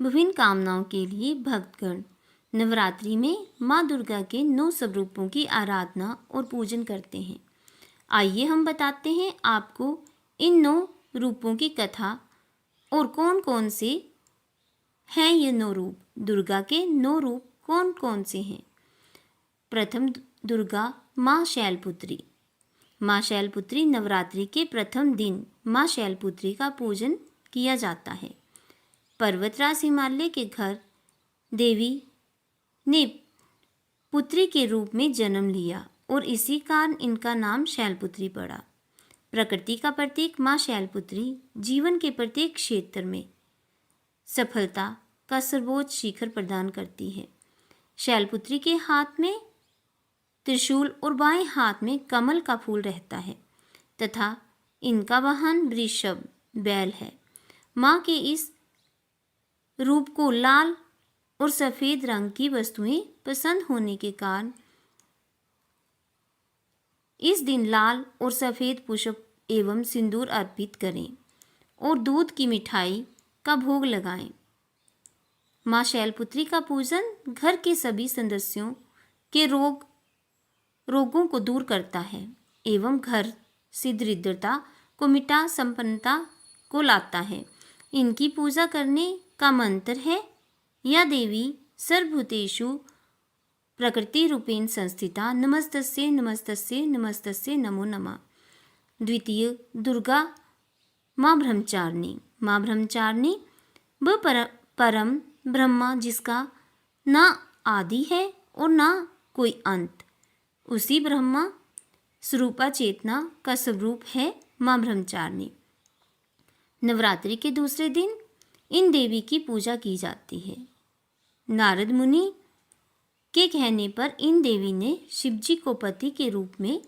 विभिन्न कामनाओं के लिए भक्तगण नवरात्रि में माँ दुर्गा के 9 स्वरूपों की आराधना और पूजन करते हैं। आइए हम बताते हैं आपको इन 9 रूपों की कथा और कौन कौन से हैं ये 9 रूप। दुर्गा के 9 रूप कौन कौन से हैं। प्रथम दुर्गा माँ शैलपुत्री। माँ शैलपुत्री नवरात्रि के प्रथम दिन माँ शैलपुत्री का पूजन किया जाता है। पर्वतराज हिमालय के घर देवी ने पुत्री के रूप में जन्म लिया और इसी कारण इनका नाम शैलपुत्री पड़ा। प्रकृति का प्रतीक माँ शैलपुत्री जीवन के प्रत्येक क्षेत्र में सफलता का सर्वोच्च शिखर प्रदान करती है। शैलपुत्री के हाथ में त्रिशूल और बाएं हाथ में कमल का फूल रहता है तथा इनका वाहन वृषभ बैल है। माँ के इस रूप को लाल और सफ़ेद रंग की वस्तुएं पसंद होने के कारण इस दिन लाल और सफ़ेद पुष्प एवं सिंदूर अर्पित करें और दूध की मिठाई का भोग लगाएं। माँ शैलपुत्री का पूजन घर के सभी सदस्यों के रोगों को दूर करता है एवं घर से दरिद्रता को मिटा संपन्नता को लाता है। इनकी पूजा करने का मंत्र है या देवी सर्वभूतेषु प्रकृति रूपेण संस्थिता नमस्तस्यै नमस्तस्यै नमस्तस्यै नमो नमः। द्वितीय दुर्गा माँ ब्रह्मचारिणी। माँ ब्रह्मचारिणी वह परम ब्रह्मा जिसका ना आदि है और ना कोई अंत, उसी ब्रह्मा स्वरूपा चेतना का स्वरूप है माँ ब्रह्मचारिणी। नवरात्रि के दूसरे दिन इन देवी की पूजा की जाती है। नारद मुनि के कहने पर इन देवी ने शिवजी को पति के रूप में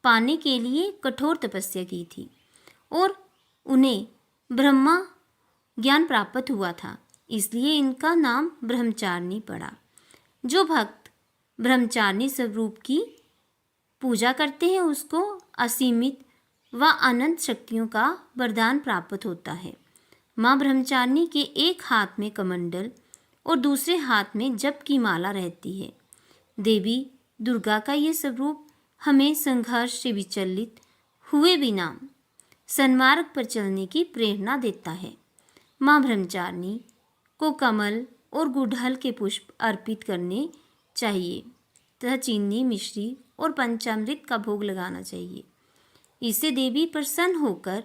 पाने के लिए कठोर तपस्या की थी और उन्हें ब्रह्मा ज्ञान प्राप्त हुआ था, इसलिए इनका नाम ब्रह्मचारिणी पड़ा। जो भक्त ब्रह्मचारिणी स्वरूप की पूजा करते हैं उसको असीमित व अनंत शक्तियों का वरदान प्राप्त होता है। माँ ब्रह्मचारिणी के एक हाथ में कमंडल और दूसरे हाथ में जप की माला रहती है। देवी दुर्गा का ये स्वरूप हमें संघर्ष से विचलित हुए बिना सन्मार्ग पर चलने की प्रेरणा देता है। माँ ब्रह्मचारिणी को कमल और गुड़हल के पुष्प अर्पित करने चाहिए तथा चीनी मिश्री और पंचामृत का भोग लगाना चाहिए। इससे देवी प्रसन्न होकर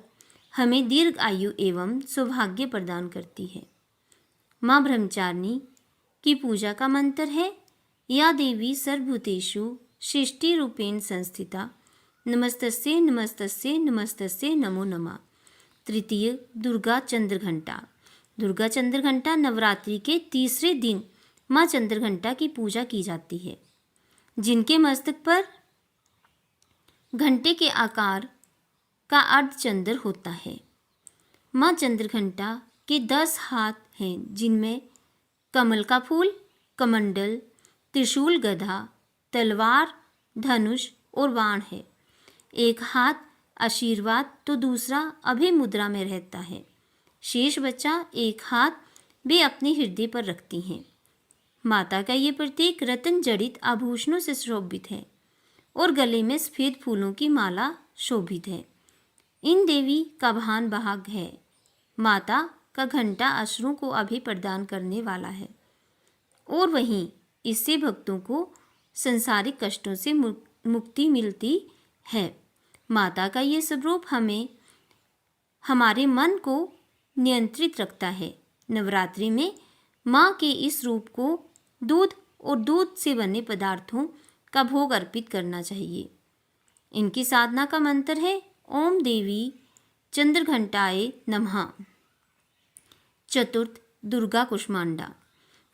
हमें दीर्घ आयु एवं सौभाग्य प्रदान करती है। माँ ब्रह्मचारिणी की पूजा का मंत्र है या देवी सर्वभूतेषु सृष्टि रूपेण संस्थिता नमस्तस्यै नमस्तस्यै नमस्तस्यै नमो नमः। तृतीय दुर्गा चंद्रघंटा। दुर्गा चंद्रघंटा नवरात्रि के तीसरे दिन माँ चंद्रघंटा की पूजा की जाती है, जिनके मस्तक पर घंटे के आकार का अर्धचंद्र होता है। माँ चंद्रघंटा के 10 हाथ हैं, जिनमें कमल का फूल, कमंडल, त्रिशूल, गदा, तलवार, धनुष और बाण है। एक हाथ आशीर्वाद तो दूसरा अभय मुद्रा में रहता है। शेष बचा एक हाथ वे अपने हृदय पर रखती हैं। माता का ये प्रतीक रत्न जड़ित आभूषणों से शोभित है और गले में सफेद फूलों की माला शोभित है। इन देवी का भान भाग है। माता का घंटा अश्रुओं को अभय प्रदान करने वाला है और वहीं इससे भक्तों को संसारिक कष्टों से मुक्ति मिलती है। माता का ये स्वरूप हमें हमारे मन को नियंत्रित रखता है। नवरात्रि में माँ के इस रूप को दूध और दूध से बने पदार्थों का भोग अर्पित करना चाहिए। इनकी साधना का मंत्र है ओम देवी चंद्रघंटाए नमः। चतुर्थ दुर्गा कुष्मांडा।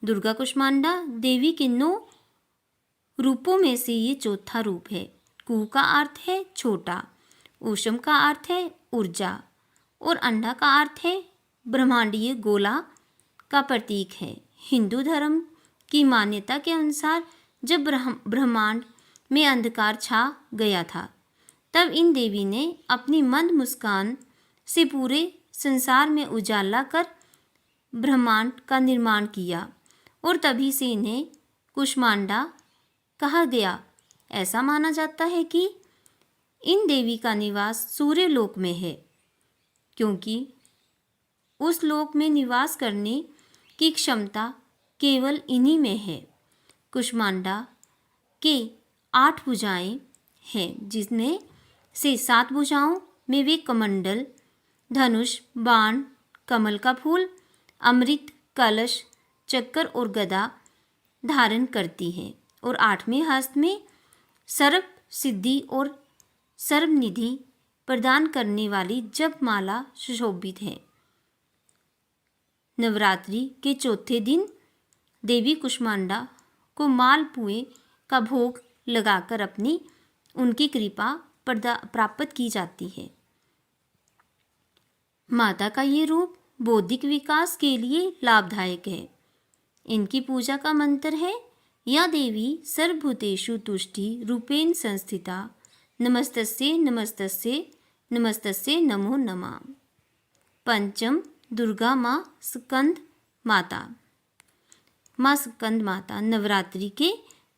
दुर्गा कुष्मांडा देवी के 9 रूपों में से ये चौथा रूप है। कु का अर्थ है छोटा, ऊषम का अर्थ है ऊर्जा और अंडा का अर्थ है ब्रह्मांडीय गोला का प्रतीक है। हिंदू धर्म की मान्यता के अनुसार जब ब्रह्मांड में अंधकार छा गया था, तब इन देवी ने अपनी मंद मुस्कान से पूरे संसार में उजाला कर ब्रह्मांड का निर्माण किया और तभी से इन्हें कुष्मांडा कहा गया। ऐसा माना जाता है कि इन देवी का निवास सूर्य लोक में है, क्योंकि उस लोक में निवास करने की क्षमता केवल इन्हीं में है। कुष्मांडा के 8 भुजाएं हैं, जिसमें से 7 भुजाओं में वे कमंडल, धनुष, बाण, कमल का फूल, अमृत, कलश, चक्कर और गदा धारण करती हैं और 8वें हस्त में सर्व सिद्धि और सर्वनिधि प्रदान करने वाली जपमाला सुशोभित है। नवरात्रि के चौथे दिन देवी कुष्मांडा को मालपुए का भोग लगाकर उनकी कृपा प्राप्त की जाती है। माता का ये रूप बौद्धिक विकास के लिए लाभदायक है। इनकी पूजा का मंत्र है, या देवी सर्वभूतेषु तुष्टि रूपेण संस्थिता, नमस्तस्यै नमस्तस्यै नमस्तस्यै नमो नमः। पंचम, दुर्गा माँ स्कंद माता। माँ स्कंद माता नवरात्रि के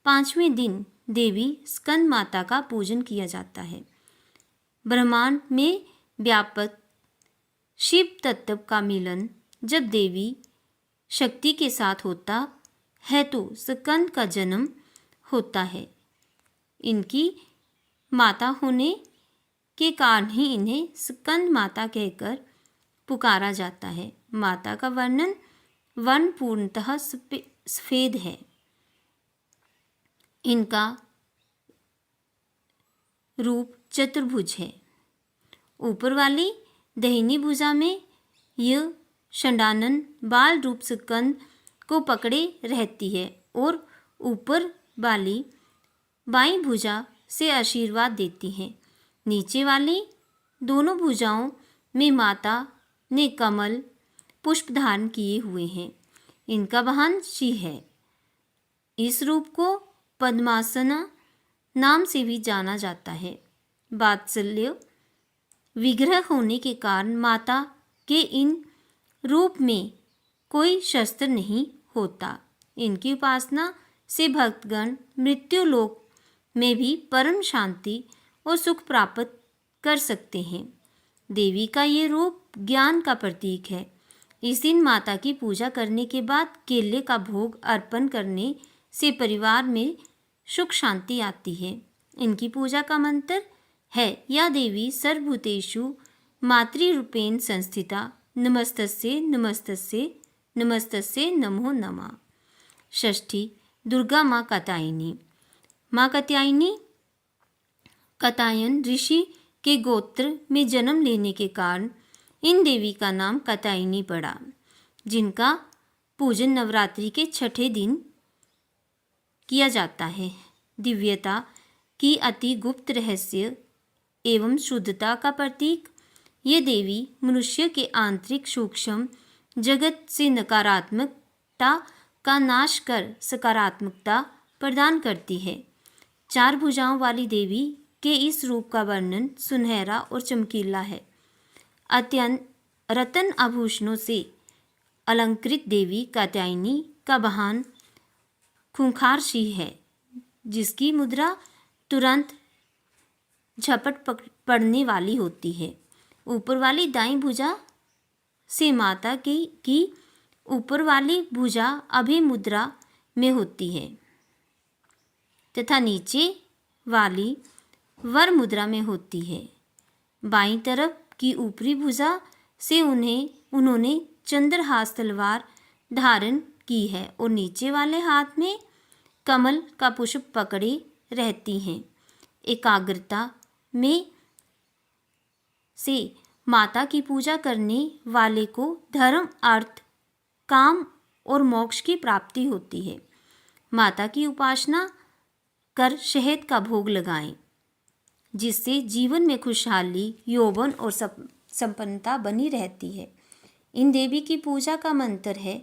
5वें दिन देवी स्कंद माता का पूजन किया जाता है। ब्रह्मांड में व्यापक शिव तत्व का मिलन जब देवी शक्ति के साथ होता है तो स्कंद का जन्म होता है। इनकी माता होने के कारण ही इन्हें स्कंद माता कहकर पुकारा जाता है। माता का वर्ण पूर्णतः सफेद है। इनका रूप चतुर्भुज है। ऊपर वाली दाहिनी भुजा में यह षडानन बाल रूप स्कंद को पकड़े रहती है और ऊपर वाली बाईं भुजा से आशीर्वाद देती है। नीचे वाली दोनों भुजाओं में माता ने कमल पुष्प धारण किए हुए हैं। इनका वाहन सिंह है। इस रूप को पद्मासना नाम से भी जाना जाता है। वात्सल्य विग्रह होने के कारण माता के इन रूप में कोई शस्त्र नहीं होता। इनकी उपासना से भक्तगण मृत्यु लोक में भी परम शांति और सुख प्राप्त कर सकते हैं। देवी का ये रूप ज्ञान का प्रतीक है। इस दिन माता की पूजा करने के बाद केले का भोग अर्पण करने से परिवार में सुख शांति आती है। इनकी पूजा का मंत्र है, या देवी सर्वभूतेषु मातृरूपेण संस्थिता, नमस्तस्यै नमस्तस्यै नमस्तस्यै नमो नमः। षष्ठी, दुर्गा माँ कात्यायनी। माँ कात्यायनी कात्यायन ऋषि के गोत्र में जन्म लेने के कारण इन देवी का नाम कात्यायनी पड़ा, जिनका पूजन नवरात्रि के 6ठे दिन किया जाता है। दिव्यता की अति गुप्त रहस्य एवं शुद्धता का प्रतीक ये देवी मनुष्य के आंतरिक सूक्ष्म जगत से नकारात्मकता का नाश कर सकारात्मकता प्रदान करती है। 4 भुजाओं वाली देवी के इस रूप का वर्णन सुनहरा और चमकीला है। अत्यंत रत्न आभूषणों से अलंकृत देवी कात्यायनी का वाहन खूंखार सिंह है, जिसकी मुद्रा तुरंत झपट पड़ने वाली होती है। ऊपर वाली दाईं भुजा से माता की ऊपर वाली भुजा अभय मुद्रा में होती है तथा नीचे वाली वर मुद्रा में होती है। बाईं तरफ की ऊपरी भुजा से उन्होंने चंद्रहास तलवार धारण की है और नीचे वाले हाथ में कमल का पुष्प पकड़े रहती हैं। एकाग्रता में से माता की पूजा करने वाले को धर्म, अर्थ, काम और मोक्ष की प्राप्ति होती है। माता की उपासना कर शहद का भोग लगाएं, जिससे जीवन में खुशहाली, यौवन और संपन्नता बनी रहती है। इन देवी की पूजा का मंत्र है,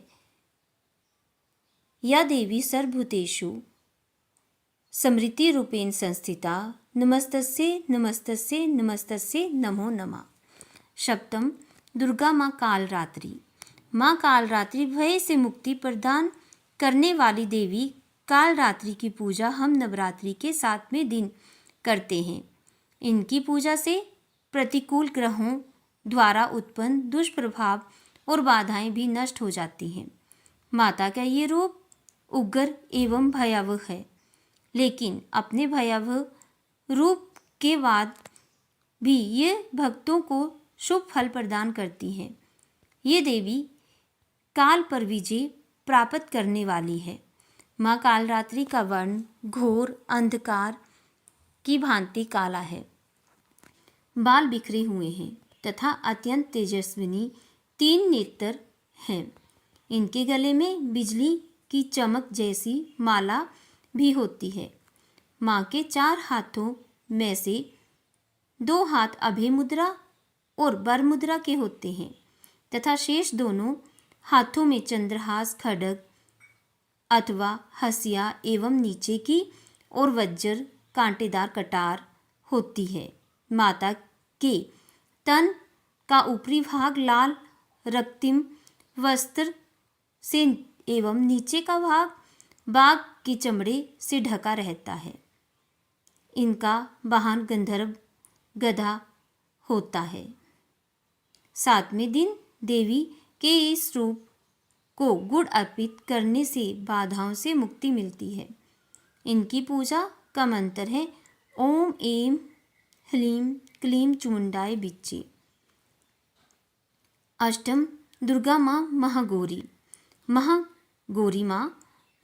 या देवी सर्वभूतेषु समृति रूपेण संस्थिता, नमस्तस्यै नमस्तस्यै नमस्तस्यै नमो नमः। सप्तम, दुर्गा माँ कालरात्रि। माँ कालरात्रि भय से मुक्ति प्रदान करने वाली देवी कालरात्रि की पूजा हम नवरात्रि के 7वें दिन करते हैं। इनकी पूजा से प्रतिकूल ग्रहों द्वारा उत्पन्न दुष्प्रभाव और बाधाएं भी नष्ट हो जाती हैं। माता का ये रूप उग्र एवं भयावह है, लेकिन अपने भयावह रूप के बाद भी ये भक्तों को शुभ फल प्रदान करती है। ये देवी काल पर विजय प्राप्त करने वाली है। माँ कालरात्रि का वर्ण घोर अंधकार की भांति काला है, बाल बिखरे हुए हैं तथा अत्यंत तेजस्विनी 3 नेत्र हैं। इनके गले में बिजली की चमक जैसी माला भी होती है। माँ के 4 हाथों में से 2 हाथ अभय मुद्रा और वर मुद्रा के होते हैं तथा शेष दोनों हाथों में चंद्रहास, खड्ग अथवा हसिया एवं नीचे की और वज्र कांटेदार कटार होती है। माता के तन का ऊपरी भाग लाल रक्तिम वस्त्र से एवं नीचे का भाग बाघ के चमड़े से ढका रहता है। इनका वाहन गंधर्व गधा होता है। 7वें दिन देवी के इस रूप को गुड़ अर्पित करने से बाधाओं से मुक्ति मिलती है। इनकी पूजा का मंत्र है ओम ऐं ह्लीं क्लीं चुमुंडाय विच्चे। अष्टम दुर्गा माँ महागौरी। महागौरी माँ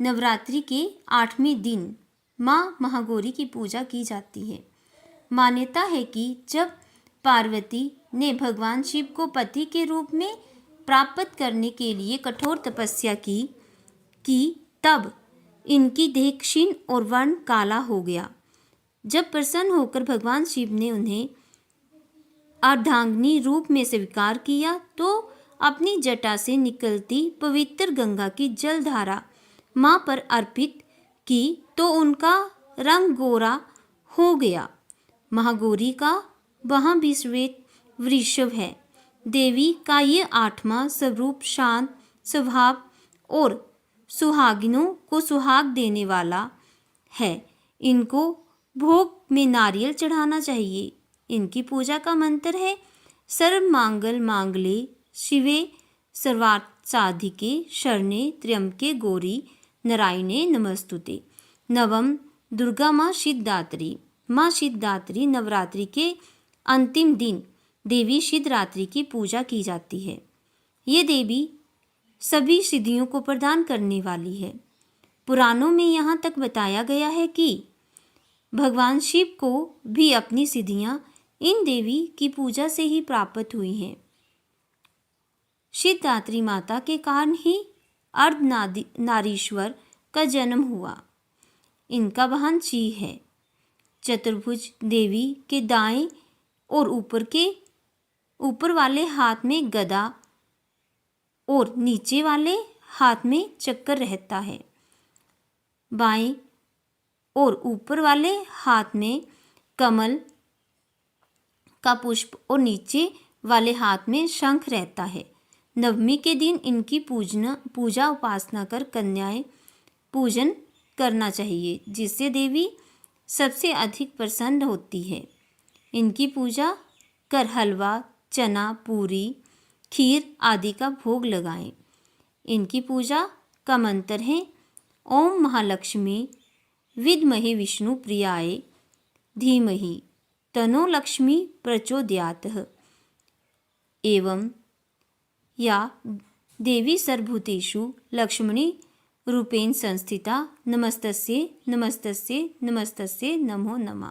नवरात्रि के 8वें दिन माँ महागौरी की पूजा की जाती है। मान्यता है कि जब पार्वती ने भगवान शिव को पति के रूप में प्राप्त करने के लिए कठोर तपस्या की तब इनकी देह क्षीण और वर्ण काला हो गया। जब प्रसन्न होकर भगवान शिव ने उन्हें अर्धांगिनी रूप में स्वीकार किया तो अपनी जटा से निकलती पवित्र गंगा की जलधारा माँ पर अर्पित की तो उनका रंग गोरा हो गया। महागौरी का वहाँ भी श्वेत वृषभ है। देवी का ये 8वां स्वरूप शांत स्वभाव और सुहागिनों को सुहाग देने वाला है। इनको भोग में नारियल चढ़ाना चाहिए। इनकी पूजा का मंत्र है सर्व मांगल मांगले शिवे सर्वार्थ साधिके शरणे त्र्यंबके गौरी नारायणे नमस्तुते। नवम दुर्गा माँ सिद्धिदात्री। माँ सिद्धिदात्री नवरात्रि के अंतिम दिन देवी सिद्धिदात्री की पूजा की जाती है। ये देवी सभी सिद्धियों को प्रदान करने वाली है। पुराणों में यहाँ तक बताया गया है कि भगवान शिव को भी अपनी सिद्धियाँ इन देवी की पूजा से ही प्राप्त हुई हैं। सिद्धिदात्री माता के कारण ही अर्धनारीश्वर का जन्म हुआ। इनका वाहन सिंह है। चतुर्भुज देवी के दाएं और ऊपर वाले हाथ में गदा और नीचे वाले हाथ में चक्र रहता है। बाएं और ऊपर वाले हाथ में कमल का पुष्प और नीचे वाले हाथ में शंख रहता है। नवमी के दिन इनकी पूजा उपासना कर कन्याएं पूजन करना चाहिए, जिससे देवी सबसे अधिक प्रसन्न होती है। इनकी पूजा कर हलवा, चना, पूरी, खीर आदि का भोग लगाएं। इनकी पूजा का मंत्र है ओम महालक्ष्मी विद्महे विष्णु प्रियाय धीमहि तनो लक्ष्मी प्रचोदयात्। एवं या देवी सर्वभूतेषु लक्ष्मणी रूपेण संस्थिता नमस्तस्यै नमस्तस्यै नमस्तस्यै नमो नमः।